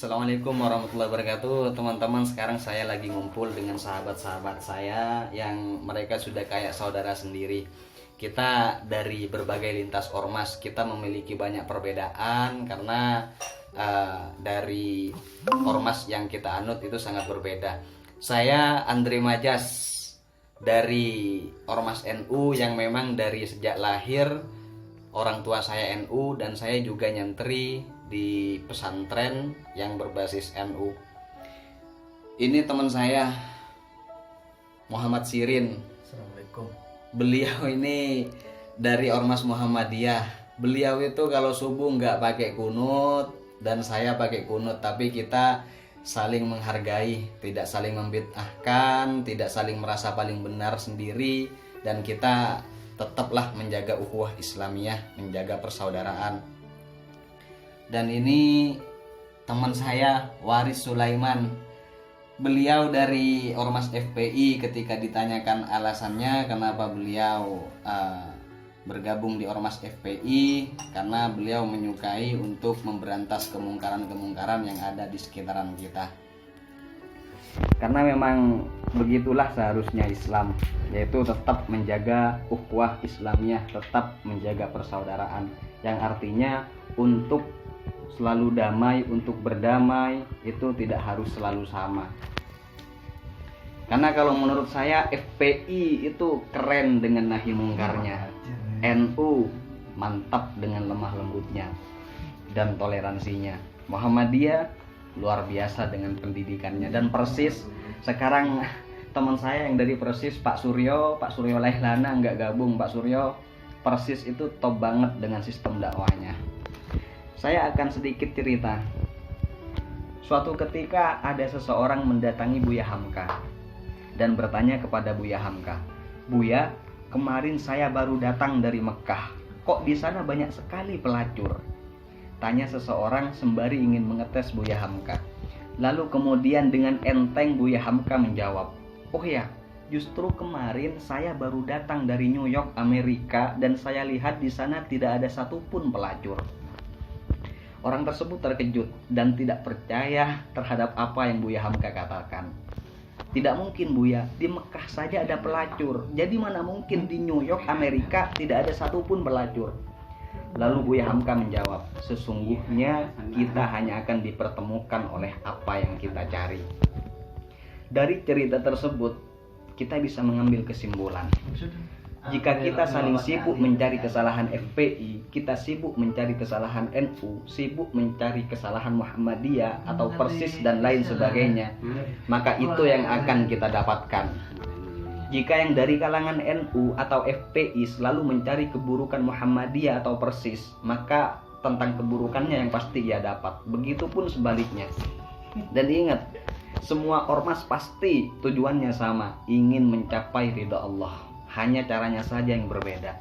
Assalamualaikum warahmatullahi wabarakatuh. Teman-teman, sekarang saya lagi ngumpul dengan sahabat-sahabat saya yang mereka sudah kayak saudara sendiri. Kita dari berbagai lintas ormas, kita memiliki banyak perbedaan karena dari ormas yang kita anut itu sangat berbeda. Saya Andre Majas dari ormas NU yang memang dari sejak lahir orang tua saya NU dan saya juga nyantri di pesantren yang berbasis NU. Ini teman saya Muhammad Sirin. Assalamualaikum. Beliau ini dari Ormas Muhammadiyah. Beliau itu kalau subuh nggak pakai kunut dan saya pakai kunut, tapi kita saling menghargai, tidak saling membid'ahkan, tidak saling merasa paling benar sendiri, dan kita tetaplah menjaga ukhuwah Islamiyah, menjaga persaudaraan. Dan ini teman saya Waris Sulaiman. Beliau dari Ormas FPI. Ketika ditanyakan alasannya kenapa beliau bergabung di Ormas FPI, karena beliau menyukai untuk memberantas kemungkaran-kemungkaran yang ada di sekitaran kita. Karena memang begitulah seharusnya Islam, yaitu tetap menjaga ukhuwah Islamiyah, tetap menjaga persaudaraan, yang artinya untuk selalu damai, untuk berdamai itu tidak harus selalu sama. Karena kalau menurut saya FPI itu keren dengan nahi mungkarnya, NU mantap dengan lemah lembutnya dan toleransinya, Muhammadiyah luar biasa dengan pendidikannya, dan Persis sekarang teman saya yang dari Persis, Pak Suryo Lehlana nggak gabung. Pak Suryo, Persis itu top banget dengan sistem dakwahnya. Saya akan sedikit cerita. Suatu ketika ada seseorang mendatangi Buya Hamka dan bertanya kepada Buya Hamka, "Buya, kemarin saya baru datang dari Mekah. Kok di sana banyak sekali pelacur?" Tanya seseorang sembari ingin mengetes Buya Hamka. Lalu kemudian dengan enteng Buya Hamka menjawab, "Oh ya, justru kemarin saya baru datang dari New York, Amerika, dan saya lihat di sana tidak ada satupun pelacur." Orang tersebut terkejut dan tidak percaya terhadap apa yang Buya Hamka katakan. "Tidak mungkin Buya, di Mekah saja ada pelacur. Jadi mana mungkin di New York, Amerika tidak ada satupun pelacur?" Lalu Buya Hamka menjawab, "Sesungguhnya kita hanya akan dipertemukan oleh apa yang kita cari." Dari cerita tersebut kita bisa mengambil kesimpulan. Jika kita saling sibuk mencari kesalahan FPI, kita sibuk mencari kesalahan NU, sibuk mencari kesalahan Muhammadiyah atau Persis dan lain sebagainya, maka itu yang akan kita dapatkan. Jika yang dari kalangan NU atau FPI selalu mencari keburukan Muhammadiyah atau Persis, maka tentang keburukannya yang pasti ia dapat. Begitupun sebaliknya. Dan ingat, semua ormas pasti tujuannya sama, ingin mencapai ridha Allah. Hanya caranya saja yang berbeda.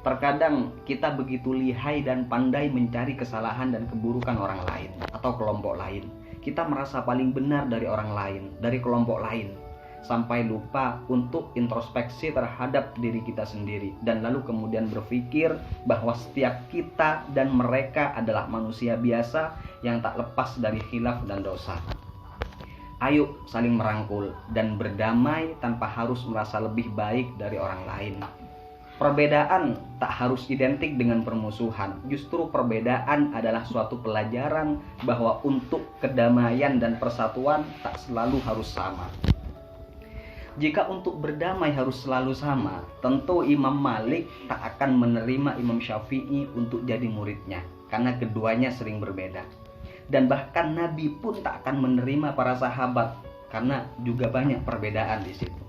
Terkadang kita begitu lihai dan pandai mencari kesalahan dan keburukan orang lain atau kelompok lain. Kita merasa paling benar dari orang lain, dari kelompok lain, sampai lupa untuk introspeksi terhadap diri kita sendiri, dan lalu kemudian berpikir bahwa setiap kita dan mereka adalah manusia biasa yang tak lepas dari khilaf dan dosa. Ayo saling merangkul dan berdamai tanpa harus merasa lebih baik dari orang lain. Perbedaan tak harus identik dengan permusuhan. Justru perbedaan adalah suatu pelajaran bahwa untuk kedamaian dan persatuan tak selalu harus sama. Jika untuk berdamai harus selalu sama, tentu Imam Malik tak akan menerima Imam Syafi'i untuk jadi muridnya, karena keduanya sering berbeda. Dan bahkan Nabi pun tak akan menerima para sahabat, karena juga banyak perbedaan di situ.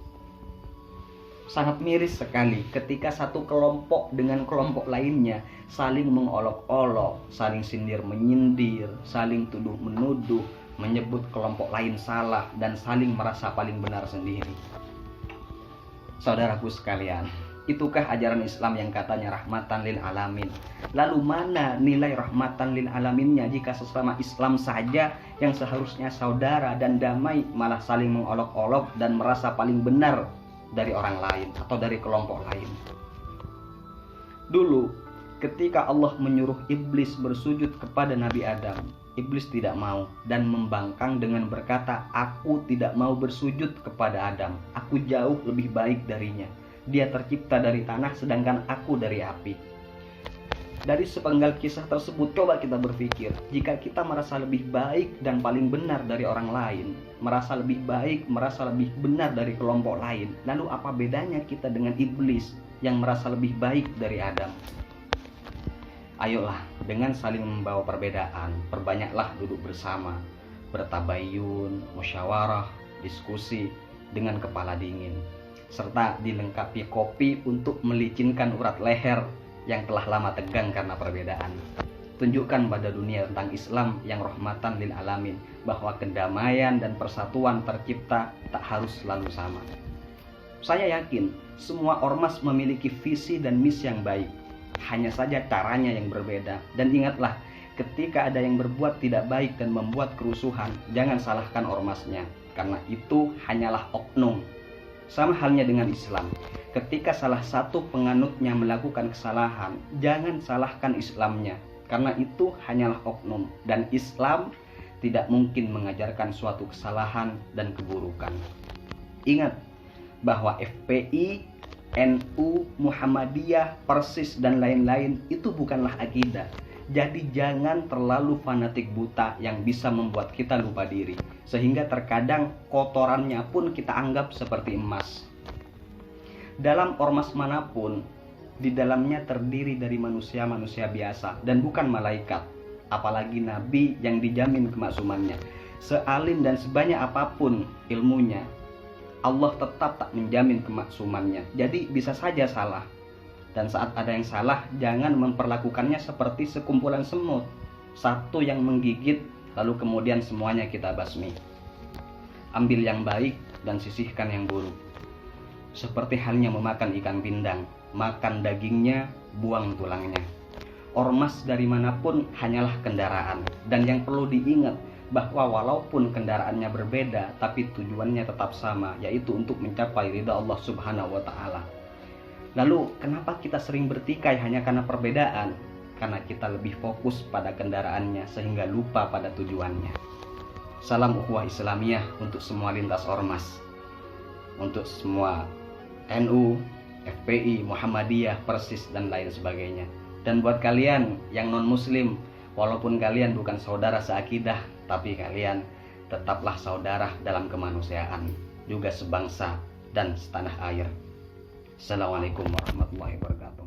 Sangat miris sekali ketika satu kelompok dengan kelompok lainnya saling mengolok-olok, saling sindir menyindir, saling tuduh menuduh, menyebut kelompok lain salah, dan saling merasa paling benar sendiri. Saudaraku sekalian, itukah ajaran Islam yang katanya rahmatan lil alamin? Lalu mana nilai rahmatan lil alaminnya jika sesama Islam saja yang seharusnya saudara dan damai malah saling mengolok-olok dan merasa paling benar dari orang lain atau dari kelompok lain? Dulu ketika Allah menyuruh iblis bersujud kepada Nabi Adam, Iblis tidak mau dan membangkang dengan berkata, "Aku tidak mau bersujud kepada Adam. Aku jauh lebih baik darinya. Dia tercipta dari tanah sedangkan aku dari api." Dari sepenggal kisah tersebut, coba kita berpikir, jika kita merasa lebih baik dan paling benar dari orang lain, merasa lebih baik, merasa lebih benar dari kelompok lain, lalu apa bedanya kita dengan iblis yang merasa lebih baik dari Adam? Ayolah, dengan saling membawa perbedaan, perbanyaklah duduk bersama, bertabayun, musyawarah, diskusi dengan kepala dingin, serta dilengkapi kopi untuk melicinkan urat leher yang telah lama tegang karena perbedaan. Tunjukkan pada dunia tentang Islam yang rahmatan lil alamin, bahwa kedamaian dan persatuan tercipta tak harus selalu sama. Saya yakin semua ormas memiliki visi dan misi yang baik, hanya saja caranya yang berbeda. Dan ingatlah, ketika ada yang berbuat tidak baik dan membuat kerusuhan, jangan salahkan ormasnya, karena itu hanyalah oknum. Sama halnya dengan Islam, ketika salah satu penganutnya melakukan kesalahan, jangan salahkan Islamnya, karena itu hanyalah oknum, dan Islam tidak mungkin mengajarkan suatu kesalahan dan keburukan. Ingat bahwa FPI, NU, Muhammadiyah, Persis, dan lain-lain itu bukanlah akidah. Jadi jangan terlalu fanatik buta yang bisa membuat kita lupa diri, sehingga terkadang kotorannya pun kita anggap seperti emas. Dalam ormas manapun, di dalamnya terdiri dari manusia-manusia biasa dan bukan malaikat, apalagi nabi yang dijamin kemaksumannya. Sealim dan sebanyak apapun ilmunya, Allah tetap tak menjamin kemaksumannya. Jadi bisa saja salah. Dan saat ada yang salah, jangan memperlakukannya seperti sekumpulan semut, satu yang menggigit lalu kemudian semuanya kita basmi. Ambil yang baik dan sisihkan yang buruk. Seperti halnya memakan ikan pindang, makan dagingnya, buang tulangnya. Ormas dari manapun hanyalah kendaraan, dan yang perlu diingat bahwa walaupun kendaraannya berbeda, tapi tujuannya tetap sama, yaitu untuk mencapai ridha Allah Subhanahu wa Ta'ala. Lalu kenapa kita sering bertikai hanya karena perbedaan? Karena kita lebih fokus pada kendaraannya sehingga lupa pada tujuannya. Salam ukhuwah Islamiyah untuk semua lintas ormas, untuk semua NU, FPI, Muhammadiyah, Persis, dan lain sebagainya. Dan buat kalian yang non muslim, walaupun kalian bukan saudara seakidah, tapi kalian tetaplah saudara dalam kemanusiaan, juga sebangsa dan setanah air. Assalamualaikum warahmatullahi wabarakatuh.